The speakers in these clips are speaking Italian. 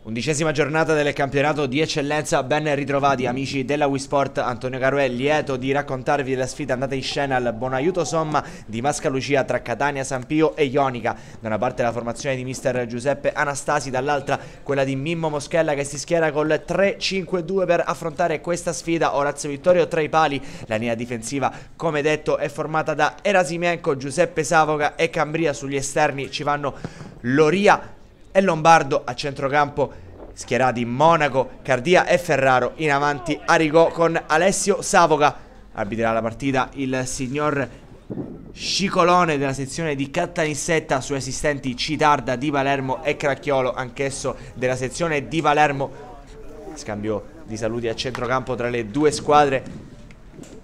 11ª giornata del campionato di eccellenza, ben ritrovati amici della Wii Sport. Antonio Caruè, lieto di raccontarvi della sfida andata in scena al Bonaiuto Somma di Mascalucia tra Catania, San Pio e Ionica. Da una parte la formazione di mister Giuseppe Anastasi, dall'altra quella di Mimmo Moschella che si schiera col 3-5-2 per affrontare questa sfida. Orazio Vittorio tra i pali, la linea difensiva come detto è formata da Erasimienko, Giuseppe Savoca e Cambria. Sugli esterni ci vanno Loria e Lombardo, a centrocampo schierati Monaco, Cardia e Ferraro, in avanti Arigò con Alessio Savoca. Arbitrerà la partita il signor Scicolone della sezione di Cattanissetta, sui assistenti Citarda, Di Palermo e Cracchiolo, anch'esso della sezione di Palermo. Scambio di saluti a centrocampo tra le due squadre.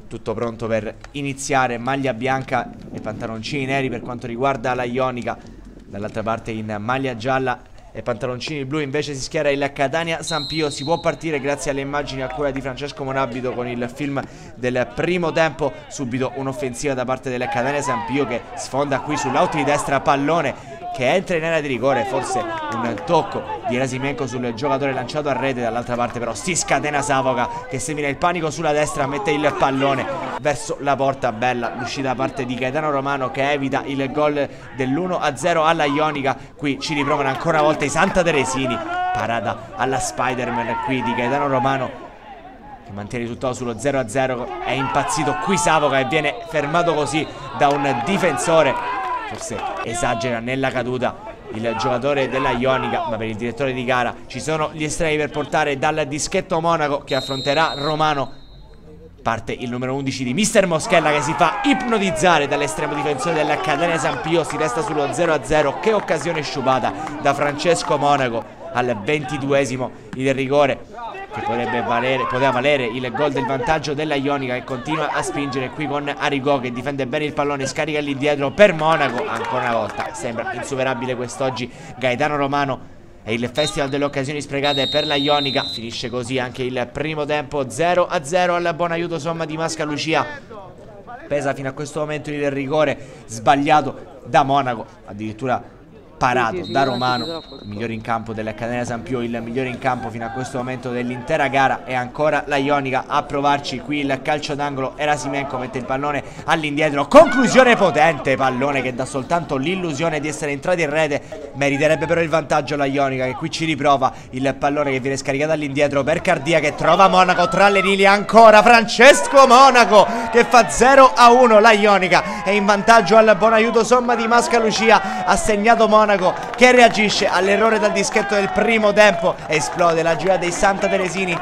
Tutto pronto per iniziare, maglia bianca e pantaloncini neri per quanto riguarda la Ionica. Dall'altra parte in maglia gialla e pantaloncini blu invece si schiera il Catania San Pio. Si può partire grazie alle immagini a cura di Francesco Monabito con il film del primo tempo. Subito un'offensiva da parte del Catania San Pio che sfonda qui sull'out di destra, pallone che entra in area di rigore, forse un tocco di Erasimienko sul giocatore lanciato a rete. Dall'altra parte però si scatena Savoca che semina il panico sulla destra, mette il pallone verso la porta. Bella l'uscita da parte di Gaetano Romano che evita il gol dell'1-0 alla Ionica. Qui ci riprovano ancora una volta i Santa Teresini, parata alla Spider-Man qui di Gaetano Romano che mantiene il risultato sullo 0-0. È impazzito qui Savoca e viene fermato così da un difensore. Forse esagera nella caduta il giocatore della Ionica, ma per il direttore di gara ci sono gli estremi per portare dal dischetto Monaco che affronterà Romano. Parte il numero 11 di mister Moschella che si fa ipnotizzare dall'estremo difensore del Catania San Pio. Si resta sullo 0-0. Che occasione sciupata da Francesco Monaco al 22esimo. Il rigore che poteva valere il gol del vantaggio della Ionica, che continua a spingere qui con Arigò che difende bene il pallone, scarica lì dietro per Monaco. Ancora una volta sembra insuperabile quest'oggi Gaetano Romano. E il festival delle occasioni sprecate per la Ionica. Finisce così anche il primo tempo, 0-0 al Bonaiuto Somma di Mascalucia. Pesa fino a questo momento il rigore sbagliato da Monaco, addirittura parato da Romano. Il migliore in campo della Catania San Pio, il migliore in campo fino a questo momento dell'intera gara. E ancora la Ionica a provarci qui il calcio d'angolo. Erasimienko mette il pallone all'indietro, conclusione potente, pallone che dà soltanto l'illusione di essere entrati in rete. Meriterebbe però il vantaggio la Ionica che qui ci riprova. Il pallone che viene scaricato all'indietro per Cardia che trova Monaco tra le linee. Ancora Francesco Monaco che fa 0-1. La Ionica è in vantaggio al Bonaiuto Somma di Mascalucia. Ha segnato Monaco che reagisce all'errore dal dischetto del primo tempo. Esplode la gioia dei Santa Teresini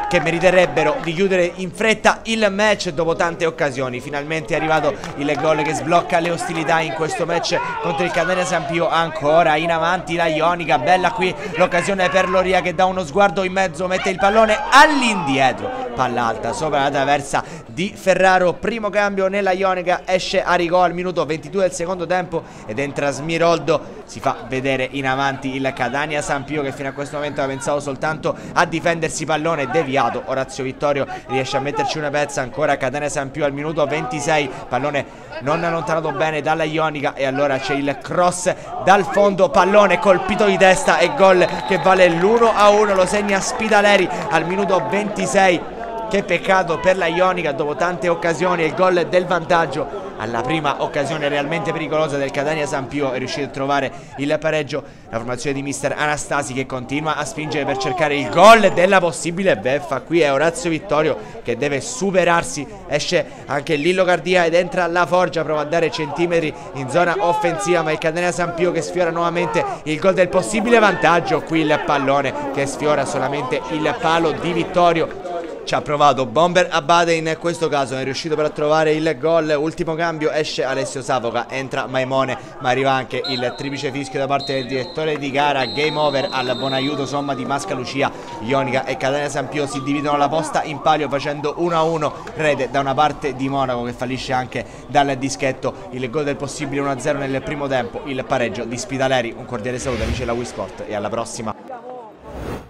che meriterebbero di chiudere in fretta il match dopo tante occasioni. Finalmente è arrivato il gol che sblocca le ostilità in questo match contro il Catania San Pio. Ancora in avanti la Ionica, bella qui l'occasione per Loria che dà uno sguardo in mezzo, mette il pallone all'indietro, palla alta sopra la traversa di Ferraro. Primo cambio nella Ionica, esce Arigò al minuto 22 del secondo tempo ed entra Smiroldo. Si fa vedere in avanti il Catania San Pio che fino a questo momento ha pensato soltanto a difendersi, pallone deviato. Orazio Vittorio riesce a metterci una pezza. Ancora Catania San Pio al minuto 26, pallone non allontanato bene dalla Ionica e allora c'è il cross dal fondo, pallone colpito di testa e gol che vale l'1-1. Lo segna Spitaleri al minuto 26. Che peccato per la Ionica dopo tante occasioni. Il gol del vantaggio alla prima occasione realmente pericolosa del Catania San Pio è riuscito a trovare il pareggio la formazione di mister Anastasi che continua a spingere per cercare il gol della possibile beffa. Qui è Orazio Vittorio che deve superarsi. Esce anche Lillo Cardia ed entra la Forgia, prova a dare centimetri in zona offensiva ma il Catania San Pio che sfiora nuovamente il gol del possibile vantaggio. Qui il pallone che sfiora solamente il palo di Vittorio. Ci ha provato Bomber Abate in questo caso, è riuscito però a trovare il gol. Ultimo cambio, esce Alessio Savoca, entra Maimone, ma arriva anche il triplice fischio da parte del direttore di gara. Game over al Bonaiuto Somma di Mascalucia. Ionica e Catania San Pio si dividono la posta in palio facendo 1-1. Rete da una parte di Monaco che fallisce anche dal dischetto. Il gol del possibile 1-0 nel primo tempo, il pareggio di Spitaleri. Un cordiale saluto amici della Wii Sport e alla prossima.